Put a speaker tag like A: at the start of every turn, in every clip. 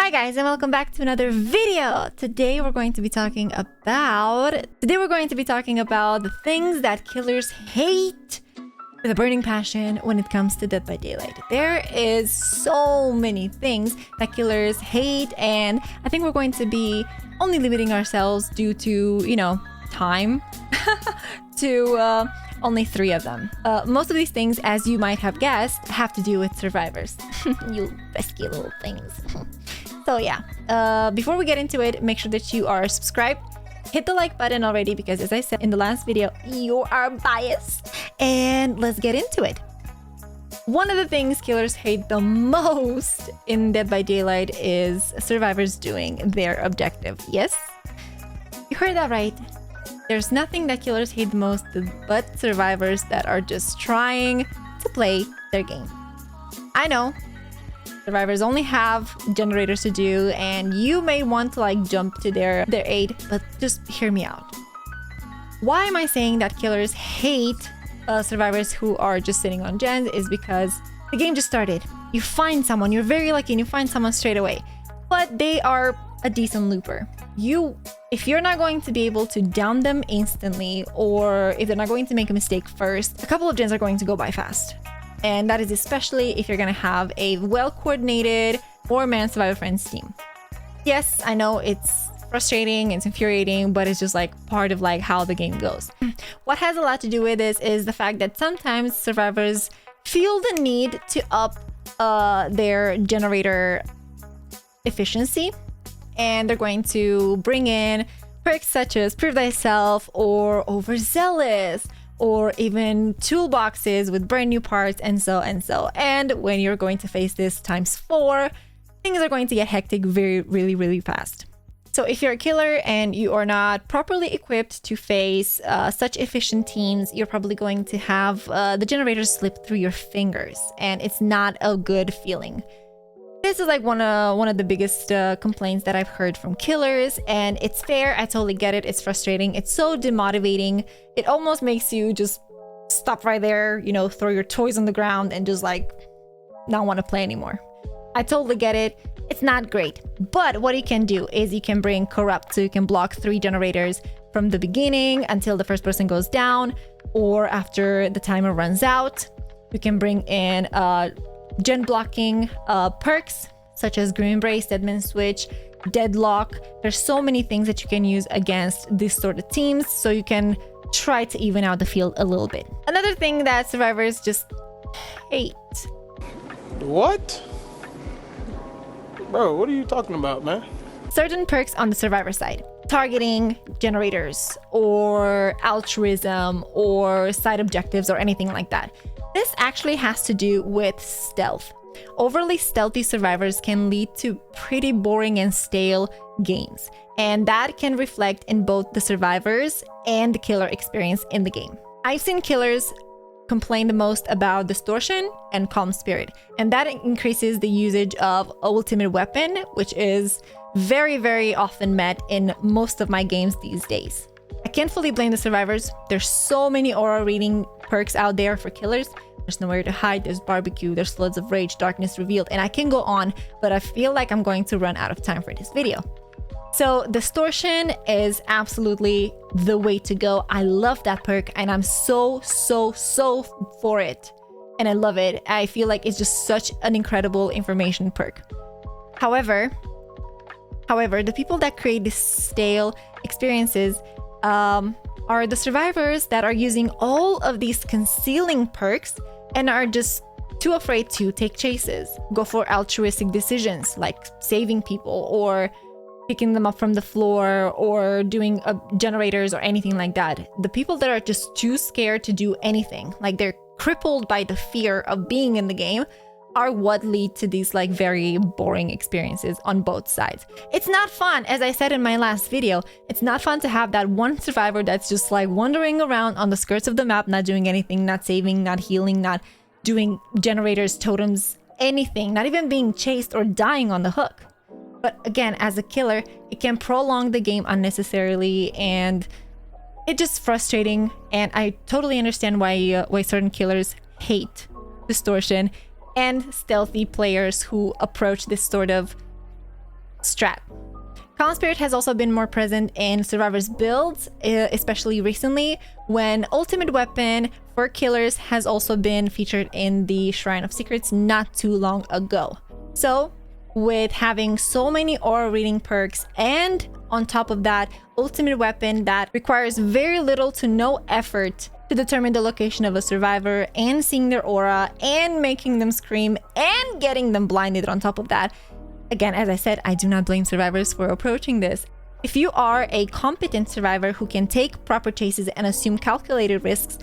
A: Hi guys, and welcome back to another video. Today we're going to be talking about the things that killers hate with a burning passion when it comes to Dead by Daylight. There is so many things that killers hate, and I think we're going to be only limiting ourselves due to, time to only 3 of them. Most of these things, as you might have guessed, have to do with survivors. You pesky little things. So yeah, before we get into it, make sure that you are subscribed. Hit the like button already because, as I said in the last video, you are biased. And let's get into it. One of the things killers hate the most in Dead by Daylight is survivors doing their objective. Yes, you heard that right. There's nothing that killers hate the most but survivors that are just trying to play their game. I know. Survivors only have generators to do, and you may want to jump to their aid, but just hear me out. Why am I saying that killers hate survivors who are just sitting on gens is because the game just started. You find someone, you're very lucky, and you find someone straight away, but they are a decent looper. If you're not going to be able to down them instantly, or if they're not going to make a mistake first, a couple of gens are going to go by fast. And that is especially if you're going to have a well-coordinated 4-man Survivor Friends team. Yes, I know it's frustrating, it's infuriating, but it's just part of how the game goes. What has a lot to do with this is the fact that sometimes survivors feel the need to up their generator efficiency, and they're going to bring in perks such as Prove Thyself or Overzealous, or even toolboxes with brand new parts, and so. And when you're going to face this ×4, things are going to get hectic really fast. So if you're a killer and you are not properly equipped to face such efficient teams, you're probably going to have the generators slip through your fingers, and it's not a good feeling. This is one of the biggest complaints that I've heard from killers, and it's fair. I totally get it. It's frustrating. It's so demotivating. It almost makes you just stop right there, throw your toys on the ground and just not want to play anymore. I totally get it. It's not great. But what you can do is you can bring Corrupt, so you can block 3 generators from the beginning until the first person goes down, or after the timer runs out. You can bring in gen blocking perks such as Grim Embrace, Deadman Switch, Deadlock. There's so many things that you can use against this sort of teams, so you can try to even out the field a little bit. Another thing that survivors just hate.
B: What? Bro, what are you talking about, man?
A: Certain perks on the survivor side. Targeting generators, or altruism, or side objectives, or anything like that. This actually has to do with stealth. Overly stealthy survivors can lead to pretty boring and stale games, and that can reflect in both the survivors and the killer experience in the game. I've seen killers complain the most about distortion and calm spirit, and that increases the usage of ultimate weapon, which is very often met in most of my games these days. I can't fully blame the survivors. There's so many aura reading perks out there for killers. There's Nowhere to Hide, there's Barbecue, there's Floods of Rage, Darkness Revealed, and I can go on, but I feel like I'm going to run out of time for this video. So Distortion is absolutely the way to go. I love that perk, and I'm so for it. And I love it. I feel like it's just such an incredible information perk. However, the people that create these stale experiences are the survivors that are using all of these concealing perks and are just too afraid to take chases, go for altruistic decisions like saving people or picking them up from the floor or doing generators or anything like that. The people that are just too scared to do anything, they're crippled by the fear of being in the game, are what lead to these very boring experiences on both sides. It's not fun. As I said in my last video, it's not fun to have that one survivor that's just wandering around on the skirts of the map, not doing anything, not saving, not healing, not doing generators, totems, anything, not even being chased or dying on the hook. But again, as a killer, it can prolong the game unnecessarily, and it's just frustrating. And I totally understand why certain killers hate distortion and stealthy players who approach this sort of strat. Calm Spirit has also been more present in Survivor's builds, especially recently, when Ultimate Weapon for killers has also been featured in the Shrine of Secrets not too long ago. So, with having so many aura reading perks, and on top of that, Ultimate Weapon that requires very little to no effort to determine the location of a survivor, and seeing their aura, and making them scream, and getting them blinded on top of that. Again, as I said, I do not blame survivors for approaching this. If you are a competent survivor who can take proper chases and assume calculated risks,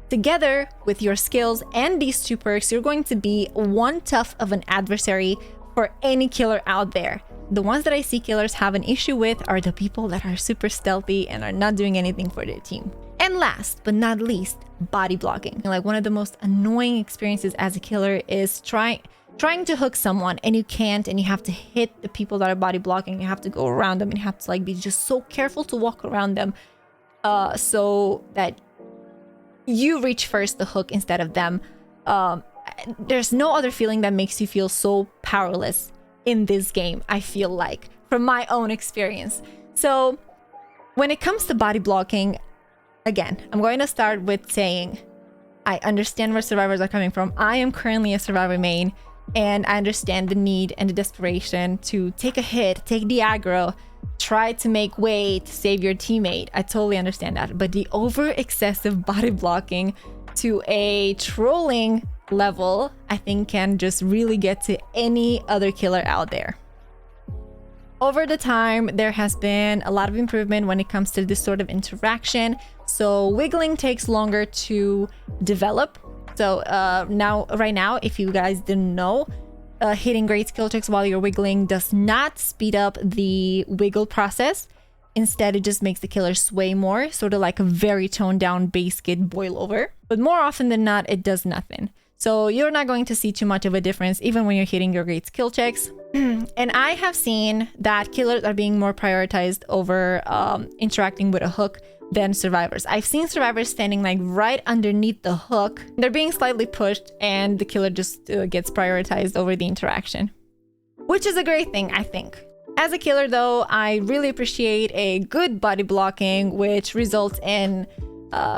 A: together with your skills and these two perks, you're going to be one tough of an adversary for any killer out there. The ones that I see killers have an issue with are the people that are super stealthy and are not doing anything for their team. And last but not least, body blocking. Like, one of the most annoying experiences as a killer is trying to hook someone and you can't, and you have to hit the people that are body blocking. You have to go around them and you have to like be just so careful to walk around them so that you reach first the hook instead of them. There's no other feeling that makes you feel so powerless in this game, I feel like, from my own experience. So when it comes to body blocking, again, I'm going to start with saying I understand where survivors are coming from. I am currently a survivor main, and I understand the need and the desperation to take a hit, take the aggro, try to make way to save your teammate. I totally understand that. But the over excessive body blocking to a trolling level, I think, can just really get to any other killer out there. Over the time, there has been a lot of improvement when it comes to this sort of interaction. So wiggling takes longer to develop. So right now, if you guys didn't know, hitting great skill checks while you're wiggling does not speed up the wiggle process. Instead, it just makes the killer sway more, sort of like a very toned down base kit boil over. But more often than not, it does nothing. So you're not going to see too much of a difference even when you're hitting your great skill checks. And I have seen that killers are being more prioritized over interacting with a hook than survivors. I've seen survivors standing like right underneath the hook. They're being slightly pushed and the killer just gets prioritized over the interaction, which is a great thing, I think. As a killer though, I really appreciate a good body blocking, which results in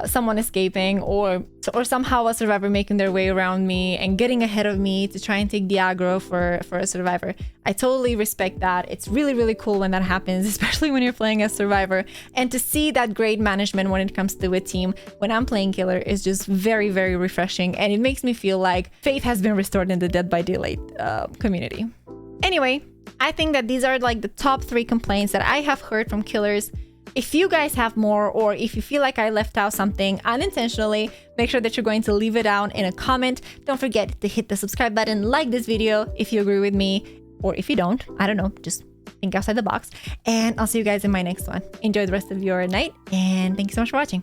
A: someone escaping or somehow a survivor making their way around me and getting ahead of me to try and take the aggro for a survivor. I totally respect that. It's really, really cool when that happens, especially when you're playing as survivor. And to see that great management when it comes to a team when I'm playing killer is just very, very refreshing. And it makes me feel like faith has been restored in the Dead by Daylight community. Anyway, I think that these are like the top 3 complaints that I have heard from killers. If you guys have more, or if you feel like I left out something unintentionally, make sure that you're going to leave it down in a comment. Don't forget to hit the subscribe button, like this video if you agree with me, or if you don't, I don't know, just think outside the box. And I'll see you guys in my next one. Enjoy the rest of your night, and thank you so much for watching.